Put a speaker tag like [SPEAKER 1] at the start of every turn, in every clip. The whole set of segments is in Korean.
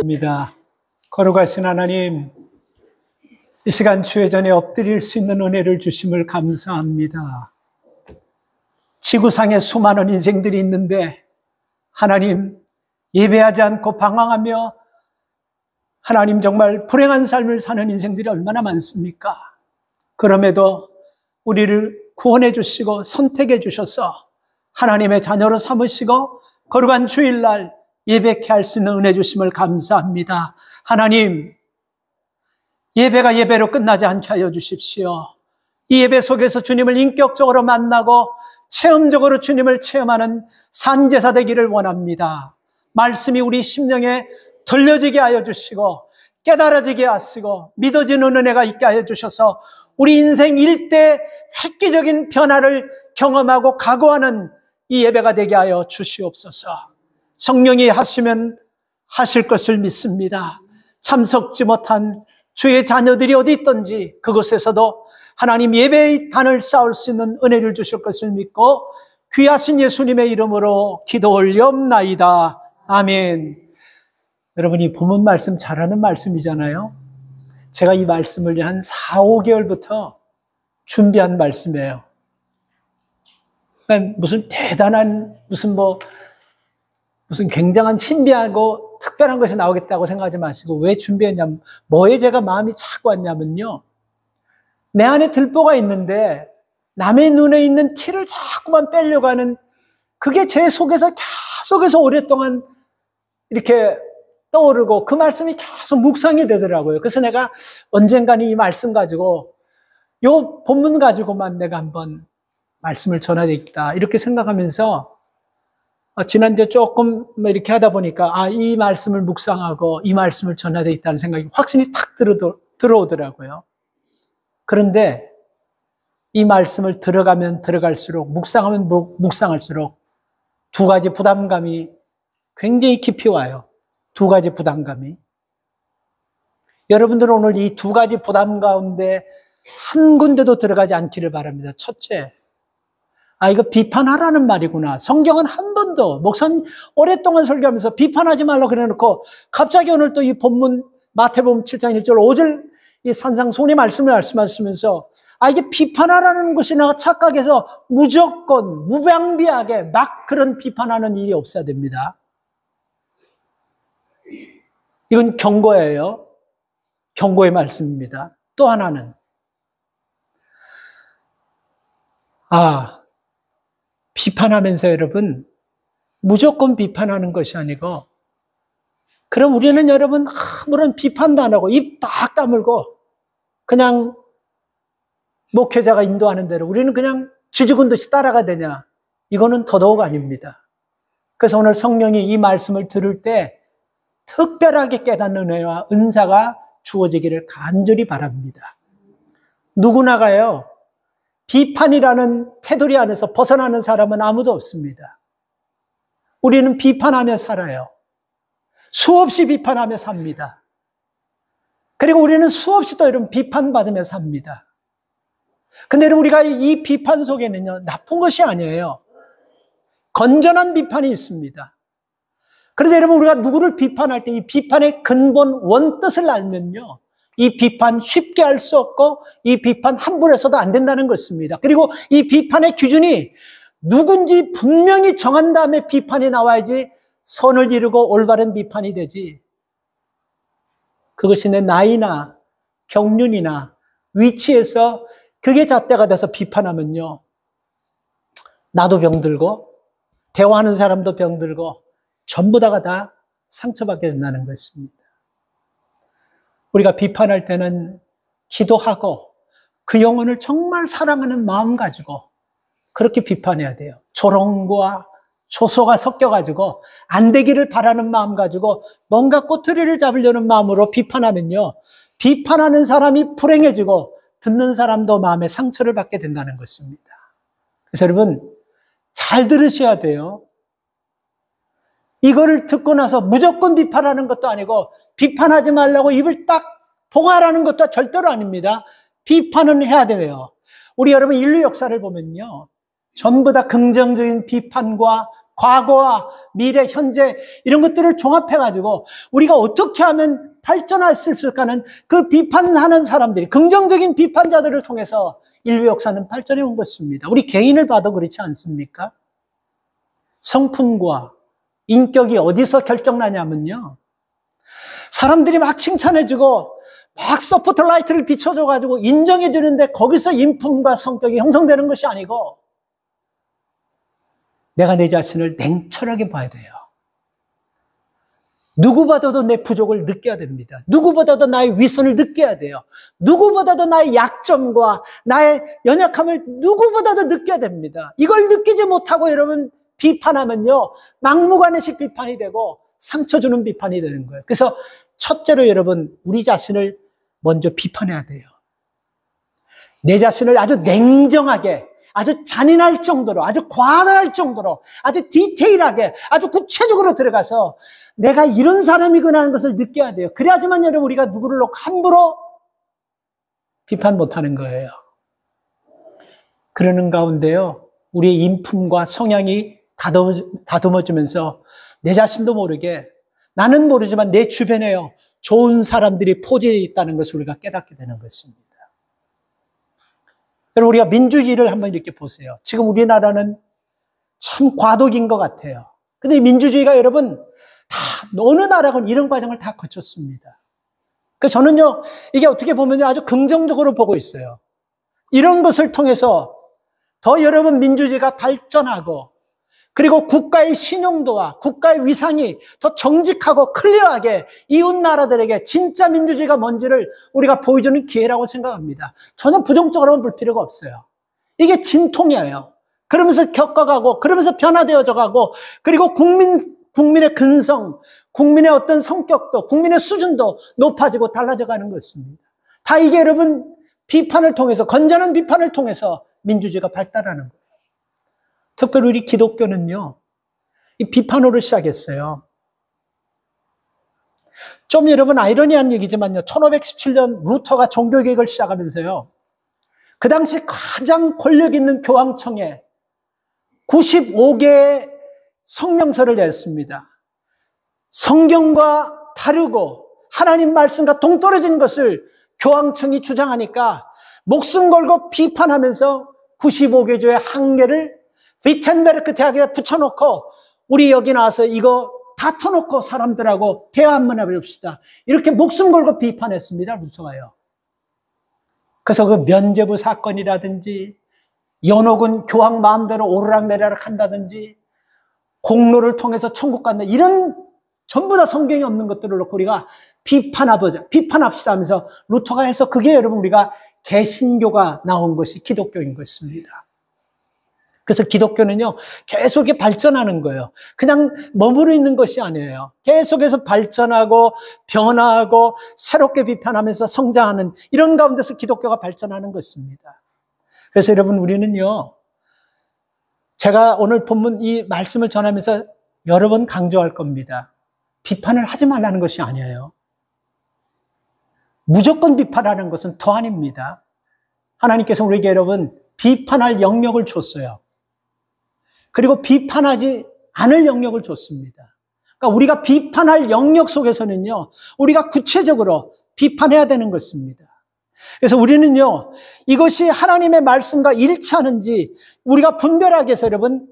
[SPEAKER 1] 입니다. 거룩하신 하나님, 이 시간 주의 전에 엎드릴 수 있는 은혜를 주심을 감사합니다. 지구상에 수많은 인생들이 있는데 하나님, 예배하지 않고 방황하며 하나님 정말 불행한 삶을 사는 인생들이 얼마나 많습니까? 그럼에도 우리를 구원해 주시고 선택해 주셔서 하나님의 자녀로 삼으시고 거룩한 주일날 예배케 할 수 있는 은혜 주심을 감사합니다. 하나님, 예배가 예배로 끝나지 않게 하여 주십시오. 이 예배 속에서 주님을 인격적으로 만나고 체험적으로 주님을 체험하는 산제사 되기를 원합니다. 말씀이 우리 심령에 들려지게 하여 주시고 깨달아지게 하시고 믿어지는 은혜가 있게 하여 주셔서 우리 인생 일대 획기적인 변화를 경험하고 각오하는 이 예배가 되게 하여 주시옵소서. 성령이 하시면 하실 것을 믿습니다. 참석지 못한 주의 자녀들이 어디 있든지 그곳에서도 하나님 예배의 단을 쌓을 수 있는 은혜를 주실 것을 믿고 귀하신 예수님의 이름으로 기도 올려옵나이다. 아멘. 여러분, 이 본문 말씀 잘하는 말씀이잖아요. 제가 이 말씀을 한 4, 5개월부터 준비한 말씀이에요. 그러니까 무슨 대단한 무슨 굉장한 신비하고 특별한 것이 나오겠다고 생각하지 마시고 왜 준비했냐면 뭐에 제가 마음이 자꾸 왔냐면요. 내 안에 들보가 있는데 남의 눈에 있는 티를 자꾸만 빼려고 하는 그게 제 속에서 계속해서 오랫동안 이렇게 떠오르고 그 말씀이 계속 묵상이 되더라고요. 그래서 내가 언젠가는 이 말씀 가지고 요 본문 가지고만 내가 한번 말씀을 전해야 되겠다 이렇게 생각하면서 지난주에 조금 이렇게 하다 보니까 이 말씀을 묵상하고 이 말씀을 전해야 되겠다는 생각이 확신이 탁 들어오더라고요. 그런데 이 말씀을 들어가면 들어갈수록 묵상하면 묵상할수록 두 가지 부담감이 굉장히 깊이 와요. 두 가지 부담감이. 여러분들은 오늘 이 두 가지 부담 가운데 한 군데도 들어가지 않기를 바랍니다. 첫째, 이거 비판하라는 말이구나. 성경은 한 번도, 목사님 오랫동안 설교하면서 비판하지 말라고 그래놓고 갑자기 오늘 또 이 본문 마태복음 7장 1절 5절 이 산상수훈의 말씀을 말씀하시면서 이게 비판하라는 것이 내가 착각해서 무조건 무방비하게 막 그런 비판하는 일이 없어야 됩니다. 이건 경고예요. 경고의 말씀입니다. 또 하나는 비판하면서 여러분 무조건 비판하는 것이 아니고 그럼 우리는 여러분 아무런 비판도 안 하고 입 딱 다물고 그냥 목회자가 인도하는 대로 우리는 그냥 쥐죽은 듯이 따라가 되냐? 이거는 더더욱 아닙니다. 그래서 오늘 성령이 이 말씀을 들을 때 특별하게 깨닫는 은혜와 은사가 주어지기를 간절히 바랍니다. 누구나가요. 비판이라는 테두리 안에서 벗어나는 사람은 아무도 없습니다. 우리는 비판하며 살아요. 수없이 비판하며 삽니다. 그리고 우리는 수없이 또 이런 비판받으며 삽니다. 근데 우리가 이 비판 속에는요, 나쁜 것이 아니에요. 건전한 비판이 있습니다. 그런데 여러분, 우리가 누구를 비판할 때 이 비판의 근본 원뜻을 알면요, 이 비판 쉽게 할 수 없고 이 비판 함부로 해서도 안 된다는 것입니다. 그리고 이 비판의 기준이 누군지 분명히 정한 다음에 비판이 나와야지 선을 이루고 올바른 비판이 되지. 그것이 내 나이나 경륜이나 위치에서 그게 잣대가 돼서 비판하면요, 나도 병들고 대화하는 사람도 병들고 전부 다가 다 상처받게 된다는 것입니다. 우리가 비판할 때는 기도하고 그 영혼을 정말 사랑하는 마음 가지고 그렇게 비판해야 돼요. 조롱과 조소가 섞여가지고 안 되기를 바라는 마음 가지고 뭔가 꼬투리를 잡으려는 마음으로 비판하면요, 비판하는 사람이 불행해지고 듣는 사람도 마음에 상처를 받게 된다는 것입니다. 그래서 여러분 잘 들으셔야 돼요. 이거를 듣고 나서 무조건 비판하는 것도 아니고 비판하지 말라고 입을 딱 봉하라는 것도 절대로 아닙니다. 비판은 해야 돼요. 우리 여러분 인류 역사를 보면요, 전부 다 긍정적인 비판과 과거와 미래, 현재 이런 것들을 종합해가지고 우리가 어떻게 하면 발전할 수 있을까는 그 비판하는 사람들이, 긍정적인 비판자들을 통해서 인류 역사는 발전해 온 것입니다. 우리 개인을 봐도 그렇지 않습니까? 성품과 인격이 어디서 결정나냐면요, 사람들이 막 칭찬해주고 막 서포트라이트를 비춰줘가지고 인정해주는데 거기서 인품과 성격이 형성되는 것이 아니고 내가 내 자신을 냉철하게 봐야 돼요. 누구보다도 내 부족을 느껴야 됩니다. 누구보다도 나의 위선을 느껴야 돼요. 누구보다도 나의 약점과 나의 연약함을 누구보다도 느껴야 됩니다. 이걸 느끼지 못하고 여러분 비판하면요, 막무가내식 비판이 되고 상처 주는 비판이 되는 거예요. 그래서 첫째로 여러분, 우리 자신을 먼저 비판해야 돼요. 내 자신을 아주 냉정하게, 아주 잔인할 정도로, 아주 과다할 정도로, 아주 디테일하게, 아주 구체적으로 들어가서 내가 이런 사람이구나 하는 것을 느껴야 돼요. 그래야지만 여러분 우리가 누구를 놓고 함부로 비판 못하는 거예요. 그러는 가운데요, 우리의 인품과 성향이 다듬어지면서 내 자신도 모르게, 나는 모르지만 내 주변에요, 좋은 사람들이 포진해 있다는 것을 우리가 깨닫게 되는 것입니다. 여러분, 우리가 민주주의를 한번 이렇게 보세요. 지금 우리나라는 참 과도기인 것 같아요. 근데 이 민주주의가 여러분 다 어느 나라건 이런 과정을 다 거쳤습니다. 그래서 저는요, 이게 어떻게 보면요, 아주 긍정적으로 보고 있어요. 이런 것을 통해서 더 여러분 민주주의가 발전하고, 그리고 국가의 신용도와 국가의 위상이 더 정직하고 클리어하게 이웃 나라들에게 진짜 민주주의가 뭔지를 우리가 보여주는 기회라고 생각합니다. 전혀 부정적으로는 볼 필요가 없어요. 이게 진통이에요. 그러면서 겪어가고, 그러면서 변화되어져 가고, 그리고 국민의 근성, 국민의 어떤 성격도, 국민의 수준도 높아지고 달라져 가는 것입니다. 다 이게 여러분 비판을 통해서, 건전한 비판을 통해서 민주주의가 발달하는 거예요. 특별히 우리 기독교는요, 이 비판으로 시작했어요. 좀 여러분 아이러니한 얘기지만요, 1517년 루터가 종교개혁을 시작하면서요, 그 당시 가장 권력 있는 교황청에 95개의 성명서를 냈습니다. 성경과 다르고 하나님 말씀과 동떨어진 것을 교황청이 주장하니까 목숨 걸고 비판하면서 95개 조의 한계를 위텐베르크 대학에 붙여놓고 우리 여기 나와서 이거 다 터놓고 사람들하고 대화 한번 해봅시다. 이렇게 목숨 걸고 비판했습니다, 루터가요. 그래서 그 면죄부 사건이라든지 연옥은 교황 마음대로 오르락내리락 한다든지 공로를 통해서 천국 간다, 이런 전부 다 성경에 없는 것들을 놓고 우리가 비판합시다 하면서 루터가 해서, 그게 여러분 우리가 개신교가 나온 것이 기독교인 것입니다. 그래서 기독교는요, 계속 이렇게 발전하는 거예요. 그냥 머무르 있는 것이 아니에요. 계속해서 발전하고 변화하고 새롭게 비판하면서 성장하는, 이런 가운데서 기독교가 발전하는 것입니다. 그래서 여러분, 우리는요, 제가 오늘 본문 이 말씀을 전하면서 여러 번 강조할 겁니다. 비판을 하지 말라는 것이 아니에요. 무조건 비판하는 것은 더 아닙니다. 하나님께서 우리에게 여러분 비판할 영역을 줬어요. 그리고 비판하지 않을 영역을 줬습니다. 그러니까 우리가 비판할 영역 속에서는요, 우리가 구체적으로 비판해야 되는 것입니다. 그래서 우리는요, 이것이 하나님의 말씀과 일치하는지 우리가 분별하기 위해서 여러분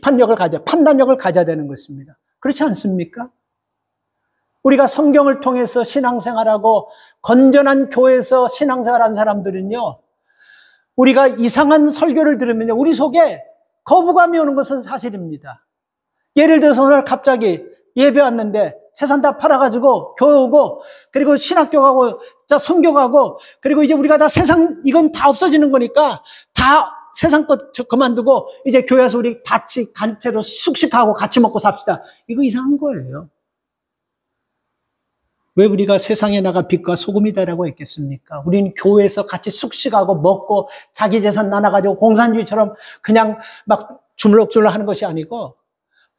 [SPEAKER 1] 판단력을 가져야 되는 것입니다. 그렇지 않습니까? 우리가 성경을 통해서 신앙생활하고 건전한 교회에서 신앙생활한 사람들은요, 우리가 이상한 설교를 들으면요, 우리 속에 거부감이 오는 것은 사실입니다. 예를 들어서 오늘 갑자기 예배 왔는데 세상 다 팔아가지고 교회 오고, 그리고 신학교 가고, 성교 가고, 그리고 이제 우리가 다 세상, 이건 다 없어지는 거니까 다 세상 것 그만두고 이제 교회에서 우리 같이 단체로 숙식하고 같이 먹고 삽시다. 이거 이상한 거예요. 왜 우리가 세상에 나가 빛과 소금이다라고 했겠습니까? 우리는 교회에서 같이 숙식하고 먹고 자기 재산 나눠가지고 공산주의처럼 그냥 막 주물럭주물럭 하는 것이 아니고,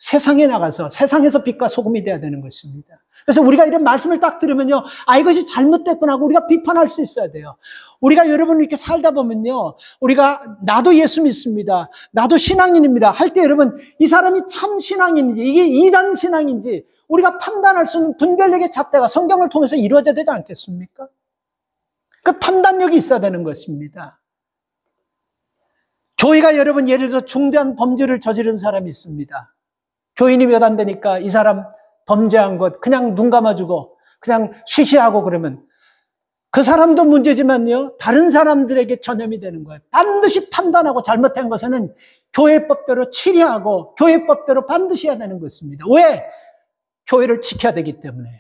[SPEAKER 1] 세상에 나가서 세상에서 빛과 소금이 돼야 되는 것입니다. 그래서 우리가 이런 말씀을 딱 들으면요, 이것이 잘못됐구나 하고 우리가 비판할 수 있어야 돼요. 우리가 여러분 이렇게 살다 보면요, 우리가 나도 예수 믿습니다, 나도 신앙인입니다 할 때 여러분, 이 사람이 참 신앙인인지 이게 이단 신앙인지 우리가 판단할 수 있는 분별력의 잣대가 성경을 통해서 이루어져야 되지 않겠습니까? 그 판단력이 있어야 되는 것입니다. 교회가 여러분 예를 들어서 중대한 범죄를 저지른 사람이 있습니다. 교인이 몇 안 되니까 이 사람 범죄한 것 그냥 눈 감아주고 그냥 쉬쉬하고 그러면 그 사람도 문제지만요, 다른 사람들에게 전염이 되는 거예요. 반드시 판단하고 잘못된 것은 교회법대로 치리하고 교회법대로 반드시 해야 되는 것입니다. 왜? 교회를 지켜야 되기 때문에요.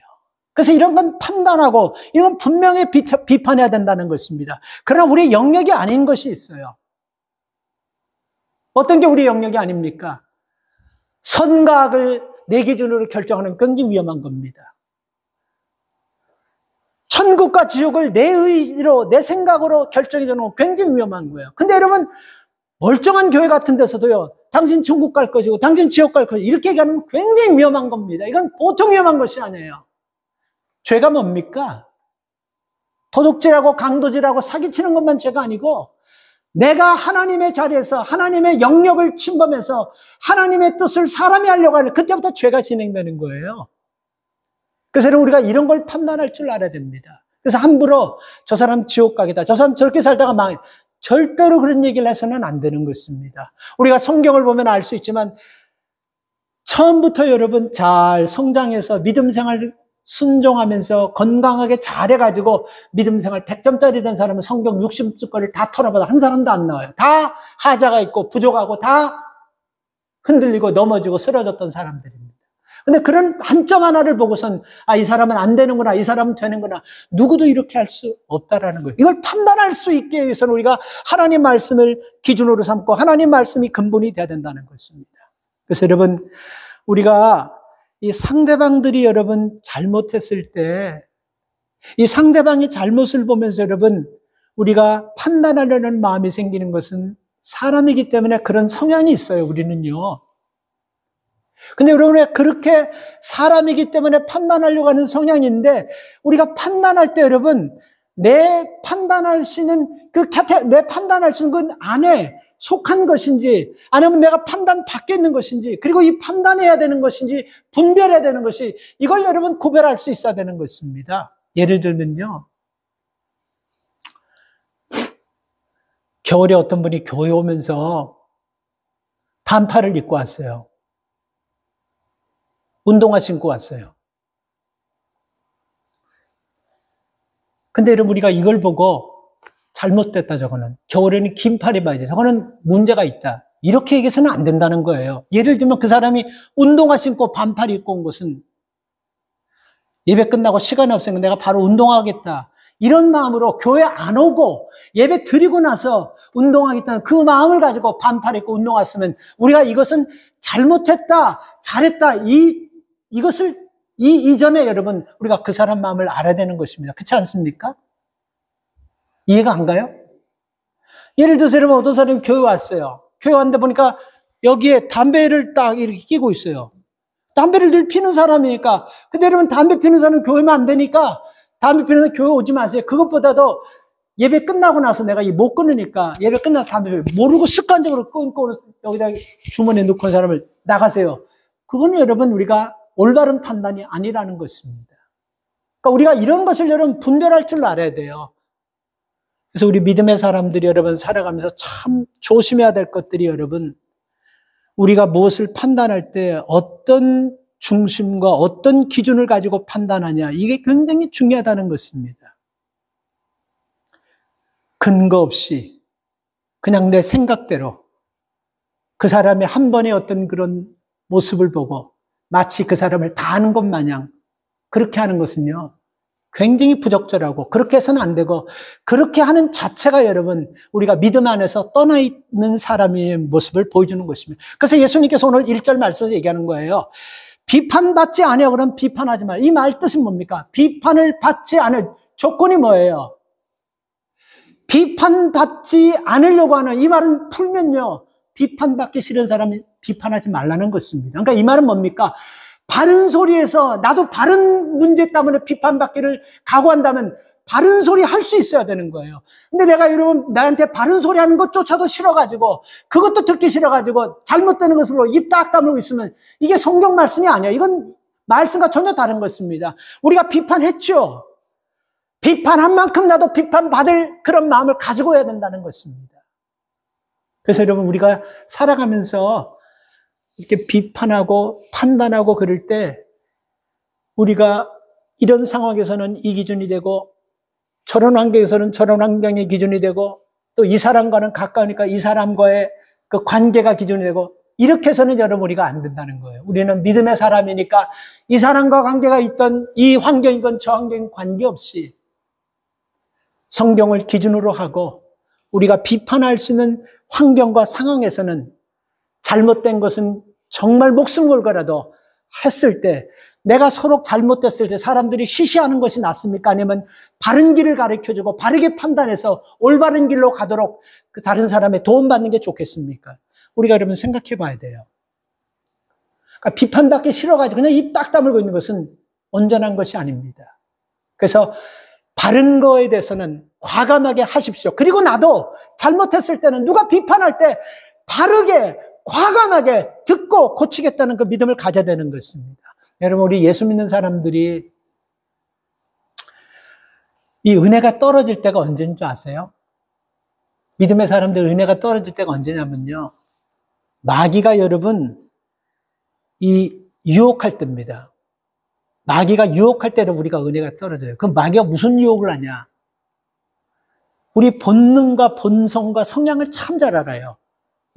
[SPEAKER 1] 그래서 이런 건 판단하고 이런 건 분명히 비판해야 된다는 것입니다. 그러나 우리의 영역이 아닌 것이 있어요. 어떤 게 우리의 영역이 아닙니까? 선과 악을 내 기준으로 결정하는 굉장히 위험한 겁니다. 천국과 지옥을 내 의지로, 내 생각으로 결정해 주는 건 굉장히 위험한 거예요. 근데 여러분, 멀쩡한 교회 같은 데서도요, 당신 천국 갈 것이고, 당신 지옥 갈 것이고, 이렇게 얘기하는 건 굉장히 위험한 겁니다. 이건 보통 위험한 것이 아니에요. 죄가 뭡니까? 도둑질하고 강도질하고 사기치는 것만 죄가 아니고, 내가 하나님의 자리에서 하나님의 영역을 침범해서 하나님의 뜻을 사람이 하려고 하는 그때부터 죄가 진행되는 거예요. 그래서 우리가 이런 걸 판단할 줄 알아야 됩니다. 그래서 함부로 저 사람 지옥 가겠다, 저 사람 저렇게 살다가 망해, 절대로 그런 얘기를 해서는 안 되는 것입니다. 우리가 성경을 보면 알 수 있지만 처음부터 여러분 잘 성장해서 믿음 생활 순종하면서 건강하게 잘해가지고 믿음 생활 100점짜리 된 사람은 성경 60거를 다 털어봐도 한 사람도 안 나와요. 다 하자가 있고 부족하고 다 흔들리고 넘어지고 쓰러졌던 사람들입니다. 근데 그런 한 점 하나를 보고선 이 사람은 안 되는구나, 이 사람은 되는구나, 누구도 이렇게 할 수 없다라는 거예요. 이걸 판단할 수 있게 위해서는 우리가 하나님 말씀을 기준으로 삼고 하나님 말씀이 근본이 돼야 된다는 것입니다. 그래서 여러분, 우리가 이 상대방들이 여러분 잘못했을 때 이 상대방의 잘못을 보면서 여러분 우리가 판단하려는 마음이 생기는 것은 사람이기 때문에 그런 성향이 있어요, 우리는요. 근데 여러분, 그렇게 사람이기 때문에 판단하려고 하는 성향인데 우리가 판단할 때 여러분 내 판단할 수 있는 내 판단할 수 있는 그 안에 속한 것인지 아니면 내가 판단 밖에 있는 것인지, 그리고 이 판단해야 되는 것인지 분별해야 되는 것이, 이걸 여러분 구별할 수 있어야 되는 것입니다. 예를 들면요, 겨울에 어떤 분이 교회 오면서 반팔을 입고 왔어요. 운동화 신고 왔어요. 근데 여러분, 우리가 이걸 보고 잘못됐다, 저거는 겨울에는 긴 팔 입어야지, 저거는 문제가 있다, 이렇게 얘기해서는 안 된다는 거예요. 예를 들면 그 사람이 운동화 신고 반팔 입고 온 것은 예배 끝나고 시간이 없으니까 내가 바로 운동하겠다, 이런 마음으로 교회 안 오고 예배 드리고 나서 운동하겠다는 그 마음을 가지고 반팔 입고 운동화 쓰면 우리가 이것은 잘못했다, 잘했다, 이것을 이전에 여러분 우리가 그 사람 마음을 알아야 되는 것입니다. 그렇지 않습니까? 이해가 안 가요? 예를 들어서 여러분, 어떤 사람이 교회 왔어요. 교회 왔는데 보니까 여기에 담배를 딱 이렇게 끼고 있어요. 담배를 늘 피는 사람이니까. 근데 여러분, 담배 피는 사람은 교회면 안 되니까 담배 피는 사람 교회 오지 마세요. 그것보다도 예배 끝나고 나서 내가 못 끊으니까 예배 끝나서 담배 모르고 습관적으로 끊고 여기다 주머니에 넣고 온 사람을 나가세요. 그거는 여러분 우리가 올바른 판단이 아니라는 것입니다. 그러니까 우리가 이런 것을 여러분 분별할 줄 알아야 돼요. 그래서 우리 믿음의 사람들이 여러분 살아가면서 참 조심해야 될 것들이, 여러분 우리가 무엇을 판단할 때 어떤 중심과 어떤 기준을 가지고 판단하냐, 이게 굉장히 중요하다는 것입니다. 근거 없이 그냥 내 생각대로 그 사람의 한 번의 어떤 그런 모습을 보고 마치 그 사람을 다 아는 것 마냥 그렇게 하는 것은요 굉장히 부적절하고, 그렇게 해서는 안 되고, 그렇게 하는 자체가 여러분 우리가 믿음 안에서 떠나 있는 사람의 모습을 보여주는 것입니다. 그래서 예수님께서 오늘 1절 말씀에서 얘기하는 거예요. 비판받지 아니하고 그러면 비판하지 말. 이 말 뜻은 뭡니까? 비판을 받지 않을 조건이 뭐예요? 비판받지 않으려고 하는, 이 말은 풀면요, 비판받기 싫은 사람이 비판하지 말라는 것입니다. 그러니까 이 말은 뭡니까? 바른 소리에서 나도 바른 문제 때문에 비판받기를 각오한다면 바른 소리 할 수 있어야 되는 거예요. 근데 내가 여러분 나한테 바른 소리 하는 것조차도 싫어가지고 그것도 듣기 싫어가지고 잘못되는 것으로 입 딱 다물고 있으면 이게 성경 말씀이 아니에요. 이건 말씀과 전혀 다른 것입니다. 우리가 비판했죠. 비판한 만큼 나도 비판받을 그런 마음을 가지고 해야 된다는 것입니다. 그래서 여러분 우리가 살아가면서 이렇게 비판하고 판단하고 그럴 때 우리가 이런 상황에서는 이 기준이 되고 저런 환경에서는 저런 환경의 기준이 되고 또 이 사람과는 가까우니까 이 사람과의 그 관계가 기준이 되고 이렇게 해서는 여러분 우리가 안 된다는 거예요. 우리는 믿음의 사람이니까 이 사람과 관계가 있던 이 환경이건 저 환경 관계없이 성경을 기준으로 하고 우리가 비판할 수 있는 환경과 상황에서는 잘못된 것은 정말 목숨 걸고라도 했을 때 내가 서로 잘못됐을 때 사람들이 시시하는 것이 낫습니까? 아니면 바른 길을 가르쳐주고 바르게 판단해서 올바른 길로 가도록 그 다른 사람의 도움받는 게 좋겠습니까? 우리가 여러분 생각해 봐야 돼요. 그러니까 비판받기 싫어가지고 그냥 입 딱 다물고 있는 것은 온전한 것이 아닙니다. 그래서 바른 거에 대해서는 과감하게 하십시오. 그리고 나도 잘못했을 때는 누가 비판할 때 바르게 과감하게 듣고 고치겠다는 그 믿음을 가져야 되는 것입니다. 여러분 우리 예수 믿는 사람들이 이 은혜가 떨어질 때가 언제인 줄 아세요? 믿음의 사람들 은혜가 떨어질 때가 언제냐면요. 마귀가 여러분 이 유혹할 때입니다. 마귀가 유혹할 때로 우리가 은혜가 떨어져요. 그 마귀가 무슨 유혹을 하냐? 우리 본능과 본성과 성향을 참 잘 알아요.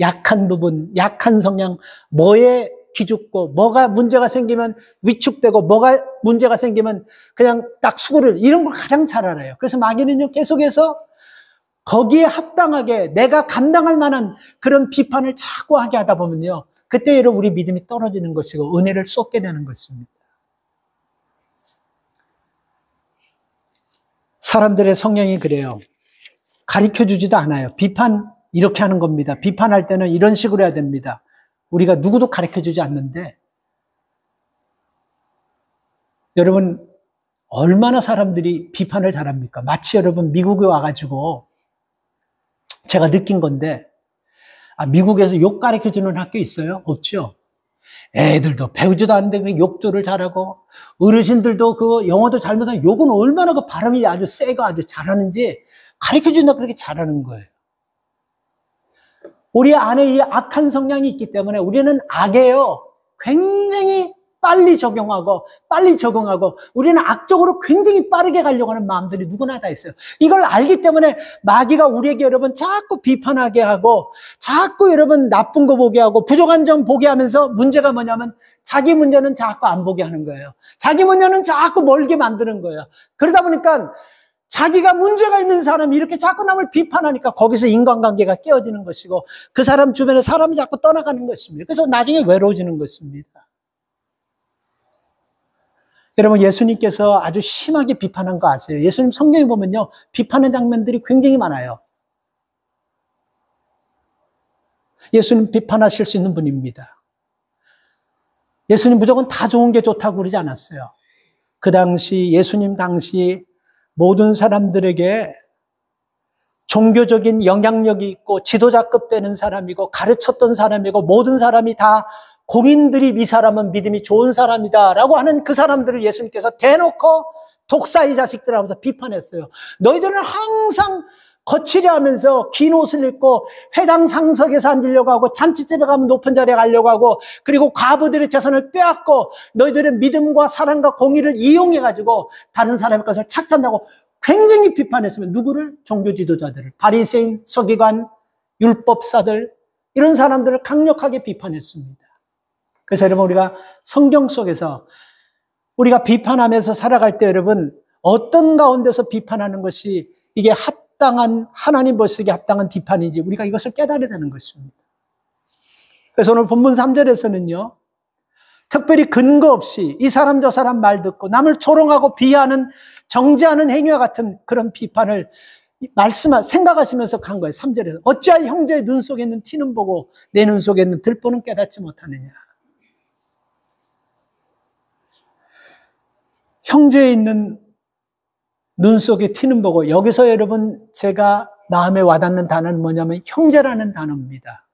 [SPEAKER 1] 약한 부분, 약한 성향, 뭐에 기죽고 뭐가 문제가 생기면 위축되고 뭐가 문제가 생기면 그냥 딱 수고를 이런 걸 가장 잘 알아요. 그래서 마귀는요 계속해서 거기에 합당하게 내가 감당할 만한 그런 비판을 자꾸 하게 하다 보면요 그때 여러분 우리 믿음이 떨어지는 것이고 은혜를 쏟게 되는 것입니다. 사람들의 성향이 그래요. 가르쳐주지도 않아요. 비판 이렇게 하는 겁니다. 비판할 때는 이런 식으로 해야 됩니다. 우리가 누구도 가르쳐주지 않는데 여러분 얼마나 사람들이 비판을 잘합니까? 마치 여러분 미국에 와가지고 제가 느낀 건데 미국에서 욕 가르쳐주는 학교 있어요? 없죠? 애들도 배우지도 않는데 그 욕조를 잘하고 어르신들도 그 영어도 잘못하면 욕은 얼마나 그 발음이 아주 세고 아주 잘하는지 가르쳐준다 그렇게 잘하는 거예요. 우리 안에 이 악한 성향이 있기 때문에 우리는 악에요 굉장히 빨리 적용하고 빨리 적응하고 우리는 악적으로 굉장히 빠르게 가려고 하는 마음들이 누구나 다 있어요. 이걸 알기 때문에 마귀가 우리에게 여러분 자꾸 비판하게 하고 자꾸 여러분 나쁜 거 보게 하고 부족한 점 보게 하면서 문제가 뭐냐면 자기 문제는 자꾸 안 보게 하는 거예요. 자기 문제는 자꾸 멀게 만드는 거예요. 그러다 보니까 자기가 문제가 있는 사람이 이렇게 자꾸 남을 비판하니까 거기서 인간관계가 깨어지는 것이고 그 사람 주변에 사람이 자꾸 떠나가는 것입니다. 그래서 나중에 외로워지는 것입니다. 여러분 예수님께서 아주 심하게 비판한 거 아세요? 예수님 성경에 보면요 비판의 장면들이 굉장히 많아요. 예수님 비판하실 수 있는 분입니다. 예수님 무조건 다 좋은 게 좋다고 그러지 않았어요. 그 당시 예수님 당시 모든 사람들에게 종교적인 영향력이 있고 지도자급 되는 사람이고 가르쳤던 사람이고 모든 사람이 다 공인들이 이 사람은 믿음이 좋은 사람이다 라고 하는 그 사람들을 예수님께서 대놓고 독사의 자식들 하면서 비판했어요. 너희들은 항상 거칠게 하면서 긴 옷을 입고 회당 상석에서 앉으려고 하고 잔치집에 가면 높은 자리에 가려고 하고 그리고 과부들의 재산을 빼앗고 너희들은 믿음과 사랑과 공의를 이용해가지고 다른 사람의 것을 착취한다고 굉장히 비판했으면 누구를? 종교 지도자들을 바리새인, 서기관, 율법사들 이런 사람들을 강력하게 비판했습니다. 그래서 여러분 우리가 성경 속에서 우리가 비판하면서 살아갈 때 여러분 어떤 가운데서 비판하는 것이 이게 합당한 하나님 보시기에 합당한 비판인지 우리가 이것을 깨달아야 되는 것입니다. 그래서 오늘 본문 3절에서는요. 특별히 근거 없이 이 사람 저 사람 말 듣고 남을 조롱하고 비하하는 정죄하는 행위와 같은 그런 비판을 생각하시면서 간 거예요. 3절에서. 어찌하여 형제의 눈 속에 있는 티는 보고 내 눈 속에 있는 들보는 깨닫지 못하느냐. 형제에 있는 눈 속에 티는 보고, 여기서 여러분 제가 마음에 와닿는 단어는 뭐냐면 형제라는 단어입니다.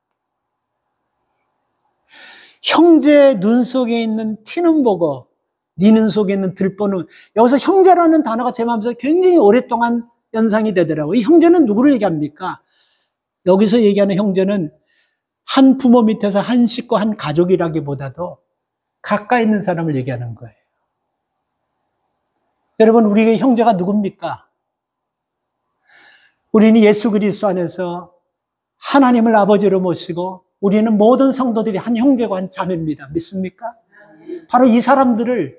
[SPEAKER 1] 형제의 눈 속에 있는 티는 보고 네 눈 속에 있는 들보는, 여기서 형제라는 단어가 제 마음속에 굉장히 오랫동안 연상이 되더라고요. 이 형제는 누구를 얘기합니까? 여기서 얘기하는 형제는 한 부모 밑에서 한 식구, 한 가족이라기보다도 가까이 있는 사람을 얘기하는 거예요. 여러분, 우리의 형제가 누굽니까? 우리는 예수 그리스도 안에서 하나님을 아버지로 모시고 우리는 모든 성도들이 한 형제고 한 자매입니다. 믿습니까? 바로 이 사람들의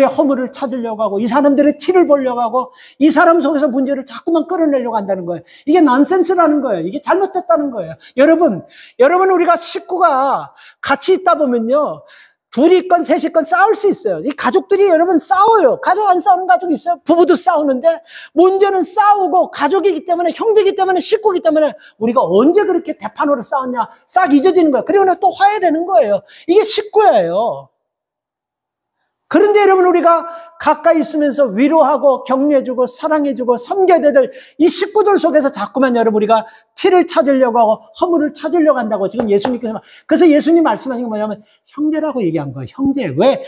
[SPEAKER 1] 허물을 찾으려고 하고, 이 사람들의 티를 보려고 하고, 이 사람 속에서 문제를 자꾸만 끌어내려고 한다는 거예요. 이게 넌센스라는 거예요. 이게 잘못됐다는 거예요. 여러분, 우리가 식구가 같이 있다 보면요, 둘이 있건 셋이 있건 싸울 수 있어요. 이 가족들이 여러분 싸워요. 가족 안 싸우는 가족이 있어요? 부부도 싸우는데, 문제는 싸우고 가족이기 때문에, 형제이기 때문에, 식구이기 때문에 우리가 언제 그렇게 대판으로 싸웠냐, 싹 잊어지는 거예요. 그리고 또 화해되는 거예요. 이게 식구예요. 그런데 여러분, 우리가 가까이 있으면서 위로하고 격려해주고 사랑해주고 섬겨야 될 이 식구들 속에서 자꾸만 여러분 우리가 티를 찾으려고 하고 허물을 찾으려고 한다고 지금 예수님께서, 그래서 예수님 말씀하신 게 뭐냐면 형제라고 얘기한 거예요. 형제. 왜?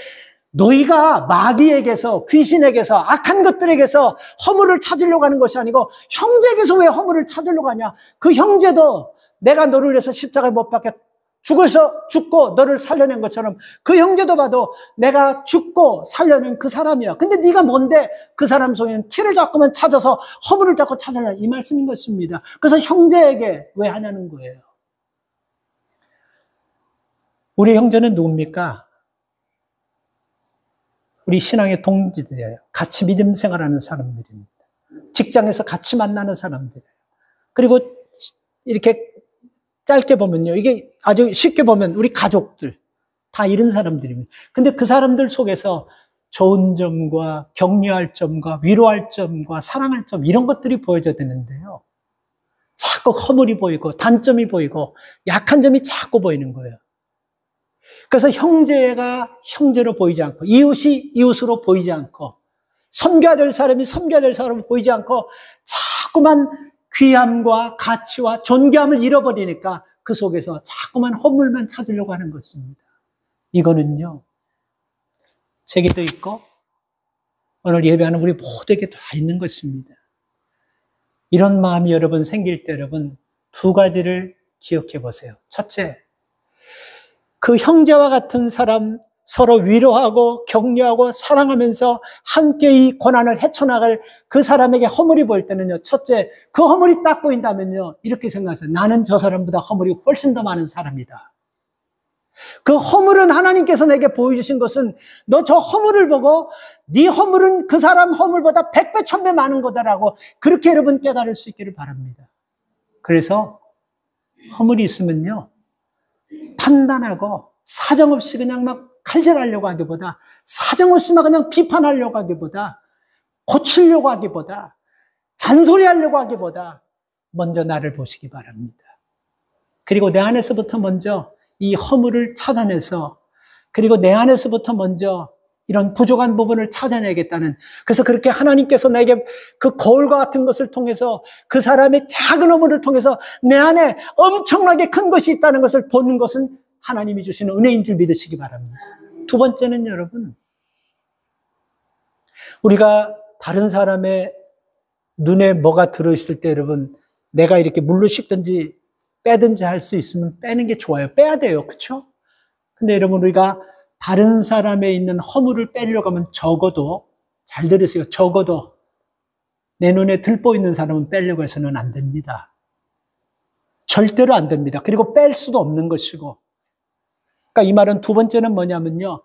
[SPEAKER 1] 너희가 마귀에게서, 귀신에게서, 악한 것들에게서 허물을 찾으려고 하는 것이 아니고 형제에게서 왜 허물을 찾으려고 하냐. 그 형제도 내가 너를 위해서 십자가에 못 박혀 죽고 너를 살려낸 것처럼 그 형제도 봐도 내가 죽고 살려낸 그 사람이야. 근데 네가 뭔데 그 사람 속에는 티를 자꾸만 찾아서 허물을 자꾸 찾으려, 이 말씀인 것입니다. 그래서 형제에게 왜 하냐는 거예요. 우리 형제는 누굽니까? 우리 신앙의 동지들이에요. 같이 믿음 생활하는 사람들입니다. 직장에서 같이 만나는 사람들이에요. 그리고 이렇게 짧게 보면요, 이게 아주 쉽게 보면 우리 가족들 다 이런 사람들입니다. 근데 그 사람들 속에서 좋은 점과 격려할 점과 위로할 점과 사랑할 점, 이런 것들이 보여져야 되는데요, 자꾸 허물이 보이고 단점이 보이고 약한 점이 자꾸 보이는 거예요. 그래서 형제가 형제로 보이지 않고, 이웃이 이웃으로 보이지 않고, 섬겨야 될 사람이 섬겨야 될 사람으로 보이지 않고 자꾸만 귀함과 가치와 존귀함을 잃어버리니까 그 속에서 자꾸만 허물만 찾으려고 하는 것입니다. 이거는요, 제게도 있고 오늘 예배하는 우리 모두에게 다 있는 것입니다. 이런 마음이 여러분 생길 때 여러분 두 가지를 기억해 보세요. 첫째, 그 형제와 같은 사람 서로 위로하고 격려하고 사랑하면서 함께 이 고난을 헤쳐나갈 그 사람에게 허물이 보일 때는요, 첫째, 그 허물이 딱 보인다면요, 이렇게 생각하세요. 나는 저 사람보다 허물이 훨씬 더 많은 사람이다. 그 허물은 하나님께서 내게 보여주신 것은 너 저 허물을 보고 네 허물은 그 사람 허물보다 100배, 1000배 많은 거다라고, 그렇게 여러분 깨달을 수 있기를 바랍니다. 그래서 허물이 있으면요, 판단하고 사정없이 그냥 막 칼질하려고 하기보다, 사정없이 막 그냥 비판하려고 하기보다, 고치려고 하기보다, 잔소리하려고 하기보다 먼저 나를 보시기 바랍니다. 그리고 내 안에서부터 먼저 이 허물을 찾아내서, 그리고 내 안에서부터 먼저 이런 부족한 부분을 찾아내겠다는, 그래서 그렇게 하나님께서 내게 그 거울과 같은 것을 통해서 그 사람의 작은 허물을 통해서 내 안에 엄청나게 큰 것이 있다는 것을 보는 것은 하나님이 주시는 은혜인 줄 믿으시기 바랍니다. 두 번째는 여러분, 우리가 다른 사람의 눈에 뭐가 들어있을 때 여러분, 내가 이렇게 물로 씻든지 빼든지 할 수 있으면 빼는 게 좋아요. 빼야 돼요. 그렇죠? 근데 여러분, 우리가 다른 사람에 있는 허물을 빼려고 하면 적어도, 잘 들으세요, 적어도 내 눈에 들보 있는 사람은 빼려고 해서는 안 됩니다. 절대로 안 됩니다. 그리고 뺄 수도 없는 것이고. 그러니까 이 말은 두 번째는 뭐냐면요,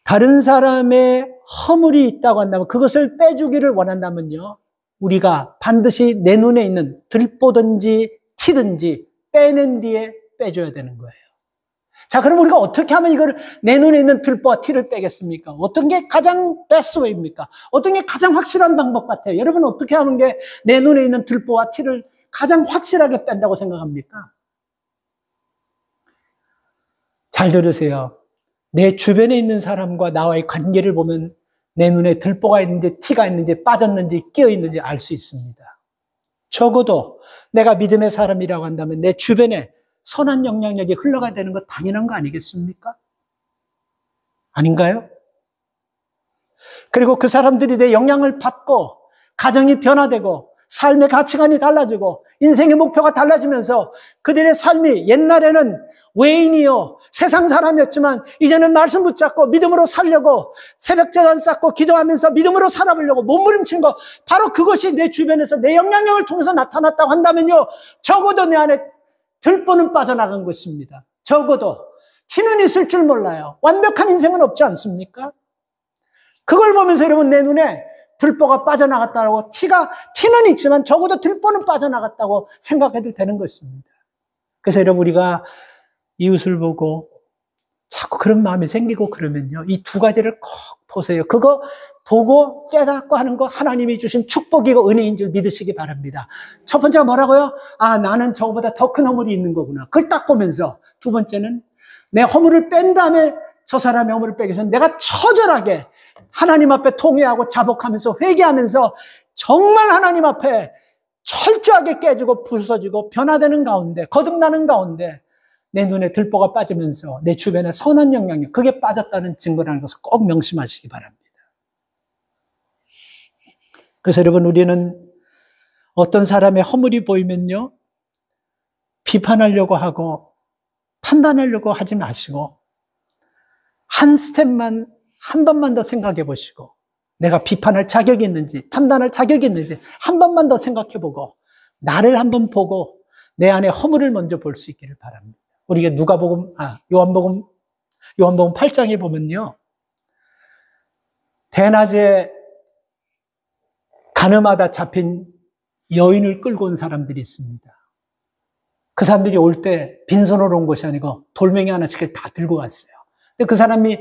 [SPEAKER 1] 다른 사람의 허물이 있다고 한다면, 그것을 빼주기를 원한다면요, 우리가 반드시 내 눈에 있는 들보든지 티든지 빼낸 뒤에 빼줘야 되는 거예요. 자, 그럼 우리가 어떻게 하면 이걸 내 눈에 있는 들보와 티를 빼겠습니까? 어떤 게 가장 베스트 웨이입니까? 어떤 게 가장 확실한 방법 같아요? 여러분 어떻게 하는 게 내 눈에 있는 들보와 티를 가장 확실하게 뺀다고 생각합니까? 잘 들으세요. 내 주변에 있는 사람과 나와의 관계를 보면 내 눈에 들보가 있는지 티가 있는지 빠졌는지 끼어 있는지 알 수 있습니다. 적어도 내가 믿음의 사람이라고 한다면 내 주변에 선한 영향력이 흘러가야 되는 거 당연한 거 아니겠습니까? 아닌가요? 그리고 그 사람들이 내 영향을 받고 가정이 변화되고 삶의 가치관이 달라지고 인생의 목표가 달라지면서 그들의 삶이 옛날에는 외인이요 세상 사람이었지만 이제는 말씀 붙잡고 믿음으로 살려고 새벽제단 쌓고 기도하면서 믿음으로 살아보려고 몸부림친 거 바로 그것이 내 주변에서 내 영향력을 통해서 나타났다고 한다면요 적어도 내 안에 들보는 빠져나간 것입니다. 적어도 티는 있을 줄 몰라요. 완벽한 인생은 없지 않습니까? 그걸 보면서 여러분 내 눈에 들보가 빠져나갔다고 티는 있지만 적어도 들보는 빠져나갔다고 생각해도 되는 것입니다. 그래서 여러분 우리가 이웃을 보고 자꾸 그런 마음이 생기고 그러면요. 이 두 가지를 꼭 보세요. 그거 보고 깨닫고 하는 거 하나님이 주신 축복이고 은혜인 줄 믿으시기 바랍니다. 첫 번째가 뭐라고요? 아, 나는 저거보다 더 큰 허물이 있는 거구나. 그걸 딱 보면서 두 번째는 내 허물을 뺀 다음에 저 사람의 허물을 빼기 위해서 내가 처절하게 하나님 앞에 통회하고 자복하면서 회개하면서 정말 하나님 앞에 철저하게 깨지고 부서지고 변화되는 가운데 거듭나는 가운데 내 눈에 들보가 빠지면서 내 주변에 선한 영향력 그게 빠졌다는 증거라는 것을 꼭 명심하시기 바랍니다. 그래서 여러분 우리는 어떤 사람의 허물이 보이면요 비판하려고 하고 판단하려고 하지 마시고 한 스텝만 한 번만 더 생각해 보시고 내가 비판할 자격이 있는지 판단할 자격이 있는지 한 번만 더 생각해 보고 나를 한번 보고 내 안에 허물을 먼저 볼 수 있기를 바랍니다. 우리가 요한복음 8장에 보면요 대낮에 가늠하다 잡힌 여인을 끌고 온 사람들이 있습니다. 그 사람들이 올 때 빈손으로 온 것이 아니고 돌멩이 하나씩을 다 들고 왔어요. 근데 그 사람이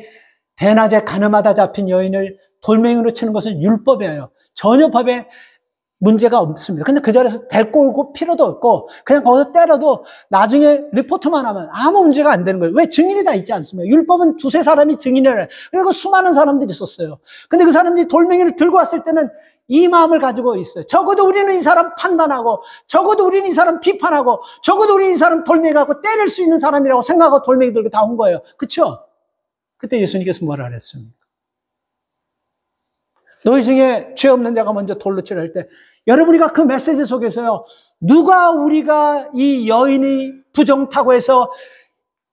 [SPEAKER 1] 대낮에 가늠하다 잡힌 여인을 돌멩이로 치는 것은 율법이에요. 전혀 법에 문제가 없습니다. 근데 그 자리에서 데리고 오고 필요도 없고 그냥 거기서 때려도 나중에 리포트만 하면 아무 문제가 안 되는 거예요. 왜? 증인이 다 있지 않습니까? 율법은 두세 사람이 증인을 해요. 그리고 수많은 사람들이 있었어요. 근데 그 사람들이 돌멩이를 들고 왔을 때는 이 마음을 가지고 있어요. 적어도 우리는 이 사람 판단하고 적어도 우리는 이 사람 비판하고 적어도 우리는 이 사람 돌멩이 갖고 때릴 수 있는 사람이라고 생각하고 돌멩이 들고 다 온 거예요. 그렇죠? 그때 예수님께서 뭐라 그랬습니까? 너희 중에 죄 없는 자가 먼저 돌로 치라 할 때 여러분 우리가 그 메시지 속에서요 누가 우리가 이 여인이 부정타고 해서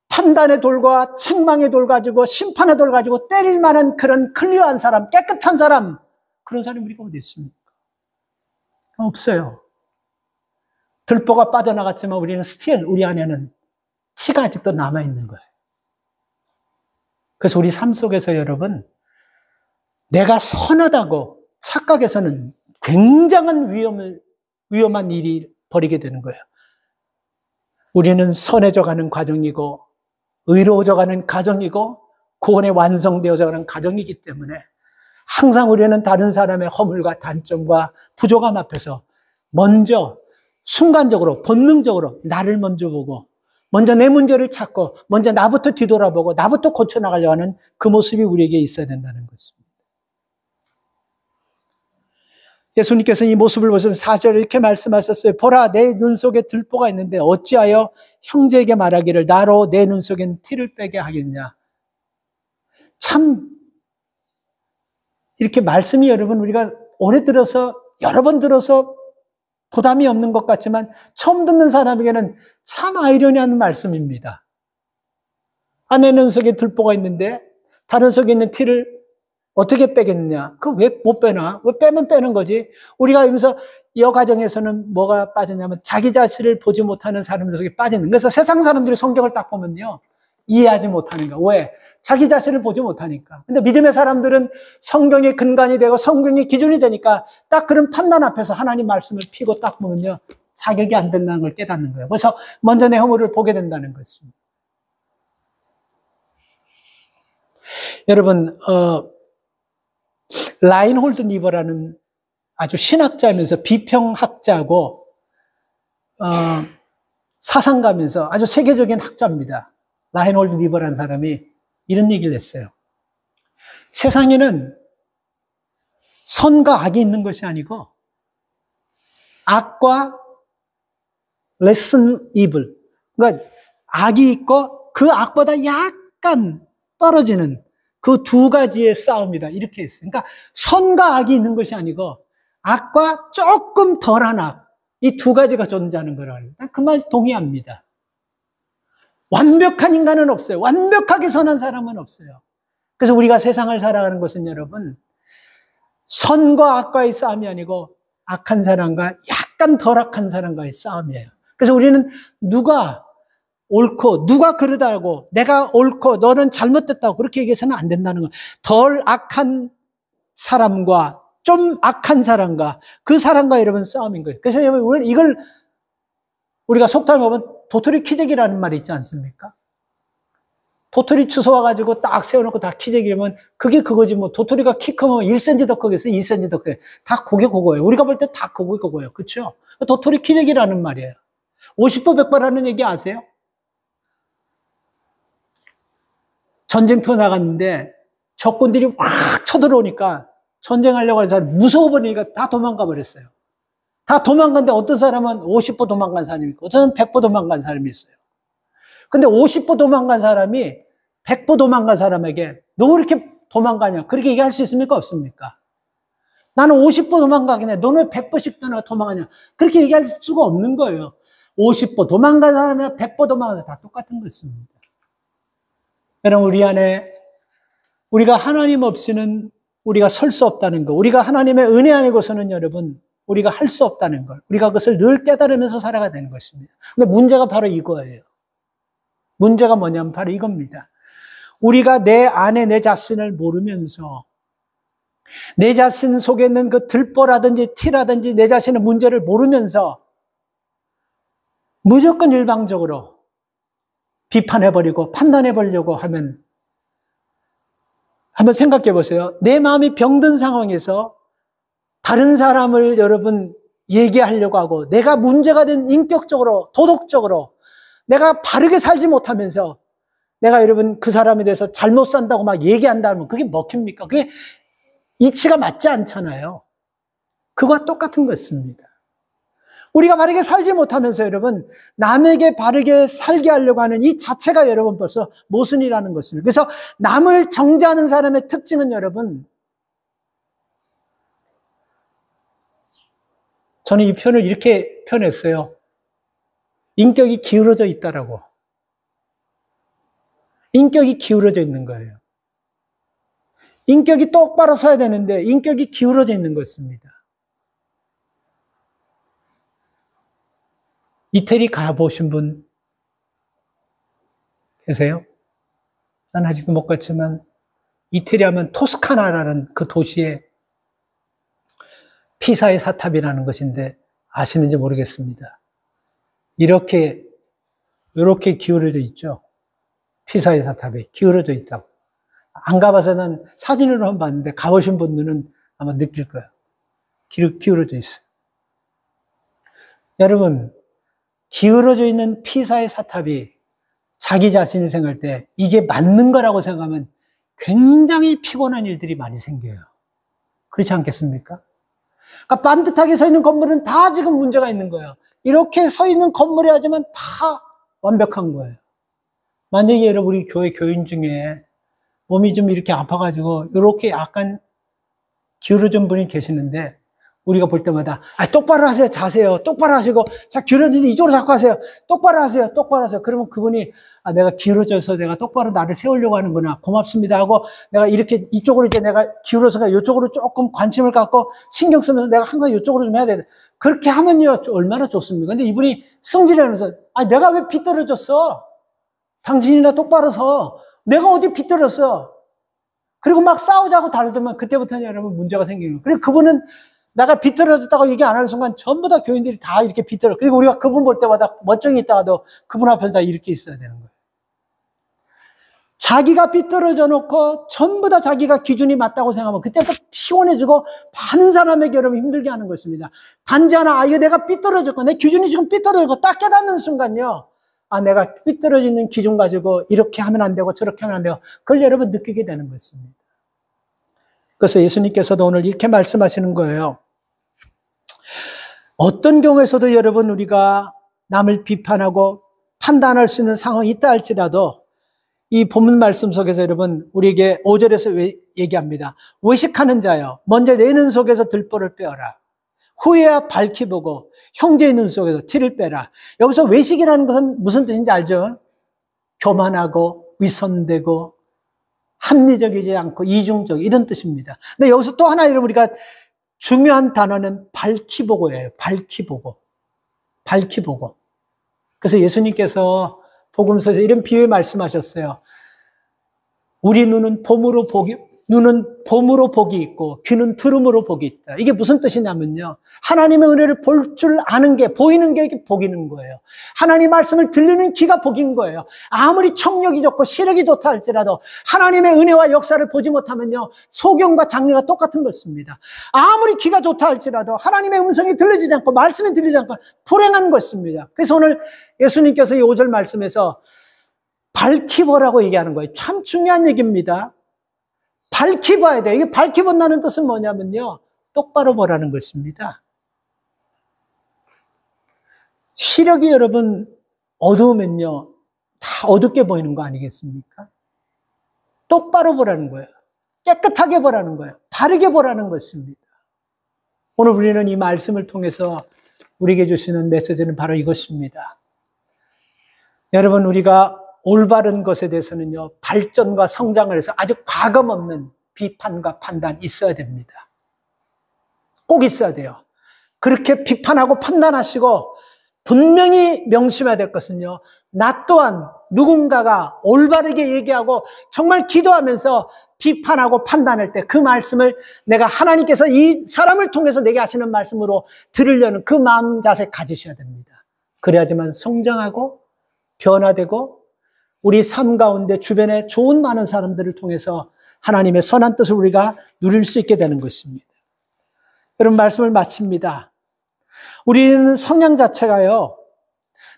[SPEAKER 1] 판단의 돌과 책망의 돌 가지고 심판의 돌 가지고 때릴 만한 그런 클리어한 사람 깨끗한 사람 그런 사람이 우리가 어디 있습니까? 없어요. 들보가 빠져나갔지만 우리는 스틸 우리 안에는 티가 아직도 남아있는 거예요. 그래서 우리 삶 속에서 여러분 내가 선하다고 착각해서는 굉장한 위험한 일이 벌이게 되는 거예요. 우리는 선해져 가는 과정이고 의로워져 가는 과정이고 구원에 완성되어져 가는 과정이기 때문에 항상 우리는 다른 사람의 허물과 단점과 부족함 앞에서 먼저 순간적으로 본능적으로 나를 먼저 보고 먼저 내 문제를 찾고 먼저 나부터 뒤돌아보고 나부터 고쳐나가려고 하는 그 모습이 우리에게 있어야 된다는 것입니다. 예수님께서 이 모습을 보시면서 4절에 이렇게 말씀하셨어요. 보라 내 눈 속에 들보가 있는데 어찌하여 형제에게 말하기를 나로 내 눈 속엔 티를 빼게 하겠냐. 참 이렇게 말씀이 여러분 우리가 오래 들어서 여러 번 들어서 부담이 없는 것 같지만 처음 듣는 사람에게는 참 아이러니한 말씀입니다. 내 눈 속에 들보가 있는데 다른 속에 있는 티를 어떻게 빼겠느냐? 그 왜 못 빼나? 왜 빼면 빼는 거지? 우리가 여기서 이 과정에서는 뭐가 빠졌냐면 자기 자신을 보지 못하는 사람들 속에 빠지는. 그래서 세상 사람들이 성경을 딱 보면요. 이해하지 못하는 거. 왜? 자기 자신을 보지 못하니까. 근데 믿음의 사람들은 성경이 근간이 되고 성경이 기준이 되니까 딱 그런 판단 앞에서 하나님 말씀을 피고 딱 보면요. 자격이 안 된다는 걸 깨닫는 거예요. 그래서 먼저 내 허물을 보게 된다는 것입니다. 여러분, 라인홀드 니버라는 아주 신학자면서 비평학자고, 사상가면서 아주 세계적인 학자입니다. 라인홀드 니버라는 사람이 이런 얘기를 했어요. 세상에는 선과 악이 있는 것이 아니고, 악과 레슨 이블. 그러니까 악이 있고 그 악보다 약간 떨어지는 그 두 가지의 싸움이다. 이렇게 했어요. 그러니까 선과 악이 있는 것이 아니고 악과 조금 덜한 악. 이 두 가지가 존재하는 거라고. 그 말 동의합니다. 완벽한 인간은 없어요. 완벽하게 선한 사람은 없어요. 그래서 우리가 세상을 살아가는 것은 여러분, 선과 악과의 싸움이 아니고 악한 사람과 약간 덜 악한 사람과의 싸움이에요. 그래서 우리는 누가 옳고 누가 그러다고 내가 옳고 너는 잘못됐다고 그렇게 얘기해서는 안 된다는 거예요. 덜 악한 사람과 좀 악한 사람과 그 사람과 여러분 싸움인 거예요. 그래서 여러분 이걸 우리가 속담에 보면 도토리 키재기라는 말이 있지 않습니까? 도토리 주워와가지고 딱 세워놓고 다 키재기라면 그게 그거지 뭐. 도토리가 키 크면 1cm 더 크겠어요? 2cm 더 크게. 다 그거예요. 우리가 볼 때 다 그거예요. 그렇죠? 도토리 키재기라는 말이에요. 50보 100보 하는 얘기 아세요? 전쟁터 나갔는데 적군들이 확 쳐들어오니까 전쟁하려고 해서 무서워 버리니까 다 도망가 버렸어요. 다 도망갔는데 어떤 사람은 50보 도망간 사람이 있고 어떤 사람은 100보 도망간 사람이 있어요. 근데 50보 도망간 사람이 100보 도망간 사람에게 너 왜 이렇게 도망가냐? 그렇게 얘기할 수 있습니까? 없습니까? 나는 50보 도망가긴 해. 너는 왜 100보씩 도망가냐? 그렇게 얘기할 수가 없는 거예요. 50보 도망간 사람이나 100보 도망간 사람 다 똑같은 것입니다. 여러분, 우리 안에 우리가 하나님 없이는 우리가 설 수 없다는 거, 우리가 하나님의 은혜 아니고서는 여러분 우리가 할 수 없다는 걸, 우리가 그것을 늘 깨달으면서 살아가야 되는 것입니다. 근데 문제가 바로 이거예요. 문제가 뭐냐면 바로 이겁니다. 우리가 내 안에 내 자신을 모르면서 내 자신 속에 있는 그 들보라든지 티라든지 내 자신의 문제를 모르면서 무조건 일방적으로 비판해버리고 판단해보려고 하면 한번 생각해 보세요. 내 마음이 병든 상황에서 다른 사람을 여러분 얘기하려고 하고 내가 문제가 된 인격적으로 도덕적으로 내가 바르게 살지 못하면서 내가 여러분 그 사람에 대해서 잘못 산다고 막 얘기한다면 그게 먹힙니까? 그게 이치가 맞지 않잖아요. 그거와 똑같은 것입니다. 우리가 바르게 살지 못하면서 여러분 남에게 바르게 살게 하려고 하는 이 자체가 여러분 벌써 모순이라는 것입니다. 그래서 남을 정죄하는 사람의 특징은 여러분 저는 이 표현을 이렇게 표현했어요. 인격이 기울어져 있다라고. 인격이 기울어져 있는 거예요. 인격이 똑바로 서야 되는데 인격이 기울어져 있는 것입니다. 이태리 가보신 분 계세요? 난 아직도 못 갔지만 이태리 하면 토스카나라는 그 도시에 피사의 사탑이라는 것인데 아시는지 모르겠습니다. 이렇게 기울어져 있죠. 피사의 사탑이 기울어져 있다고. 안 가봐서는 사진으로만 봤는데 가보신 분들은 아마 느낄 거예요. 기울어져 있어요. 여러분, 기울어져 있는 피사의 사탑이 자기 자신이 생각할 때 이게 맞는 거라고 생각하면 굉장히 피곤한 일들이 많이 생겨요. 그렇지 않겠습니까? 그러니까 반듯하게 서 있는 건물은 다 지금 문제가 있는 거예요. 이렇게 서 있는 건물이 하지만 다 완벽한 거예요. 만약에 여러분 우리 교회 교인 중에 몸이 좀 이렇게 아파가지고 이렇게 약간 기울어진 분이 계시는데 우리가 볼 때마다 똑바로 하세요. 자세요. 똑바로 하시고 자 기울어지는데 이쪽으로 자꾸 하세요. 똑바로 하세요. 똑바로 하세요. 그러면 그분이 내가 기울어져서 내가 똑바로 나를 세우려고 하는구나. 고맙습니다 하고 내가 이렇게 이쪽으로 이제 내가 기울어서 이쪽으로 조금 관심을 갖고 신경 쓰면서 내가 항상 이쪽으로 좀 해야 돼. 그렇게 하면요 얼마나 좋습니까? 근데 이분이 승질하면서 내가 왜 비뚤어졌어? 당신이나 똑바로 서. 내가 어디 비뚤었어? 그리고 막 싸우자고 다르더만 그때부터는 여러분 문제가 생기는 거예요. 그리고 그분은 내가 비뚤어졌다고 얘기 안 하는 순간 전부 다 교인들이 다 이렇게 비뚤어. 그리고 우리가 그분 볼 때마다 멀쩡히 있다가도 그분 앞에서 다 이렇게 있어야 되는 거예요. 자기가 삐뚤어져 놓고 전부 다 자기가 기준이 맞다고 생각하면 그때부터 피곤해지고 많은 사람에게 여러분 힘들게 하는 것입니다. 단지 하나, 이거 내가 삐뚤어졌고 내 기준이 지금 삐뚤어졌고 딱 깨닫는 순간요, 내가 삐뚤어지는 기준 가지고 이렇게 하면 안 되고 저렇게 하면 안 되고, 그걸 여러분 느끼게 되는 것입니다. 그래서 예수님께서도 오늘 이렇게 말씀하시는 거예요. 어떤 경우에서도 여러분 우리가 남을 비판하고 판단할 수 있는 상황이 있다 할지라도 이 본문 말씀 속에서 여러분 우리에게 5절에서 얘기합니다. 외식하는 자여, 먼저 내 눈 속에서 들보를 빼어라. 후에야 밝히 보고 형제의 눈 속에서 티를 빼라. 여기서 외식이라는 것은 무슨 뜻인지 알죠? 교만하고 위선되고 합리적이지 않고 이중적, 이런 뜻입니다. 근데 여기서 또 하나 여러분 우리가 중요한 단어는 밝히 보고예요. 밝히 보고. 밝히 보고. 그래서 예수님께서 복음서에서 이런 비유에 말씀하셨어요. 우리 눈은 봄으로 복이 있고 귀는 들음으로 복이 있다. 이게 무슨 뜻이냐면요, 하나님의 은혜를 볼 줄 아는 게, 보이는 게 복이는 거예요. 하나님 말씀을 들리는 귀가 복인 거예요. 아무리 청력이 좋고 시력이 좋다 할지라도 하나님의 은혜와 역사를 보지 못하면요, 소경과 장례가 똑같은 것입니다. 아무리 귀가 좋다 할지라도 하나님의 음성이 들리지 않고 말씀이 들리지 않고 불행한 것입니다. 그래서 오늘 예수님께서 이 5절 말씀에서 밝히 보라고 얘기하는 거예요. 참 중요한 얘기입니다. 밝히 봐야 돼요. 이게 밝히 본다는 뜻은 뭐냐면요, 똑바로 보라는 것입니다. 시력이 여러분 어두우면요, 다 어둡게 보이는 거 아니겠습니까? 똑바로 보라는 거예요. 깨끗하게 보라는 거예요. 바르게 보라는 것입니다. 오늘 우리는 이 말씀을 통해서 우리에게 주시는 메시지는 바로 이것입니다. 여러분, 우리가 올바른 것에 대해서는요, 발전과 성장을 해서 아주 과감 없는 비판과 판단이 있어야 됩니다. 꼭 있어야 돼요. 그렇게 비판하고 판단하시고 분명히 명심해야 될 것은요, 나 또한 누군가가 올바르게 얘기하고 정말 기도하면서 비판하고 판단할 때 그 말씀을 내가 하나님께서 이 사람을 통해서 내게 하시는 말씀으로 들으려는 그 마음 자세 가지셔야 됩니다. 그래야지만 성장하고 변화되고 우리 삶 가운데 주변에 좋은 많은 사람들을 통해서 하나님의 선한 뜻을 우리가 누릴 수 있게 되는 것입니다. 여러분, 말씀을 마칩니다. 우리는 성향 자체가요,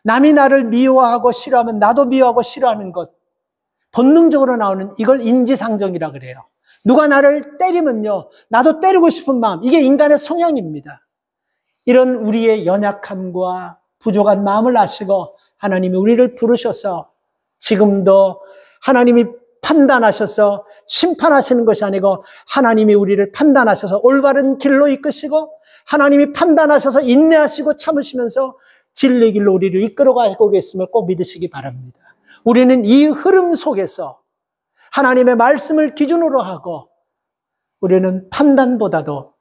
[SPEAKER 1] 남이 나를 미워하고 싫어하면 나도 미워하고 싫어하는 것, 본능적으로 나오는 이걸 인지상정이라 그래요. 누가 나를 때리면요, 나도 때리고 싶은 마음, 이게 인간의 성향입니다. 이런 우리의 연약함과 부족한 마음을 아시고 하나님이 우리를 부르셔서 지금도 하나님이 판단하셔서 심판하시는 것이 아니고 하나님이 우리를 판단하셔서 올바른 길로 이끄시고 하나님이 판단하셔서 인내하시고 참으시면서 진리의 길로 우리를 이끌어가고 계심을 꼭 믿으시기 바랍니다. 우리는 이 흐름 속에서 하나님의 말씀을 기준으로 하고 우리는 판단보다도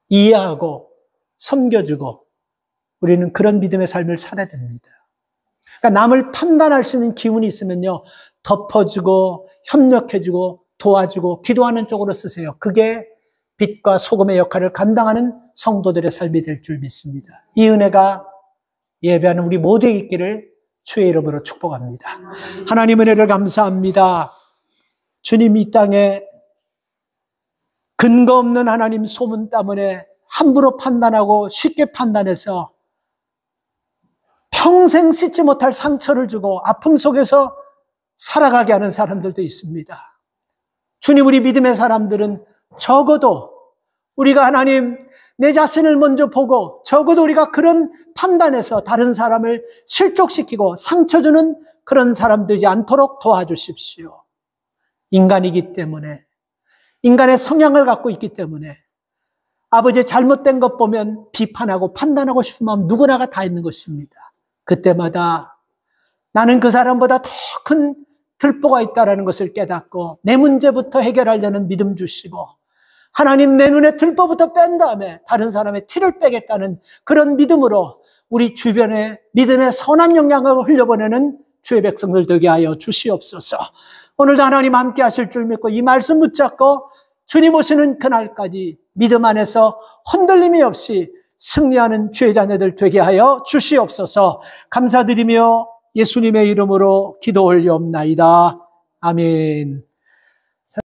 [SPEAKER 1] 이해하고 섬겨주고 우리는 그런 믿음의 삶을 살아야 됩니다. 그러니까 남을 판단할 수 있는 기운이 있으면요, 덮어주고 협력해주고 도와주고 기도하는 쪽으로 쓰세요. 그게 빛과 소금의 역할을 감당하는 성도들의 삶이 될 줄 믿습니다. 이 은혜가 예배하는 우리 모두에게 있기를 주의 이름으로 축복합니다. 하나님 은혜를 감사합니다. 주님, 이 땅에 근거 없는 하나님 소문 때문에 함부로 판단하고 쉽게 판단해서 평생 씻지 못할 상처를 주고 아픔 속에서 살아가게 하는 사람들도 있습니다. 주님, 우리 믿음의 사람들은 적어도 우리가 하나님 내 자신을 먼저 보고 적어도 우리가 그런 판단에서 다른 사람을 실족시키고 상처 주는 그런 사람 되지 않도록 도와주십시오. 인간이기 때문에, 인간의 성향을 갖고 있기 때문에 아버지의 잘못된 것 보면 비판하고 판단하고 싶은 마음 누구나가 다 있는 것입니다. 그때마다 나는 그 사람보다 더 큰 들보가 있다는 것을 깨닫고 내 문제부터 해결하려는 믿음 주시고 하나님 내 눈에 들보부터 뺀 다음에 다른 사람의 티를 빼겠다는 그런 믿음으로 우리 주변에 믿음의 선한 영향을 흘려보내는 주의 백성들 되게 하여 주시옵소서. 오늘도 하나님 함께 하실 줄 믿고 이 말씀 붙잡고 주님 오시는 그날까지 믿음 안에서 흔들림이 없이 승리하는 주의 자녀들 되게 하여 주시옵소서. 감사드리며 예수님의 이름으로 기도 올리옵나이다. 아멘.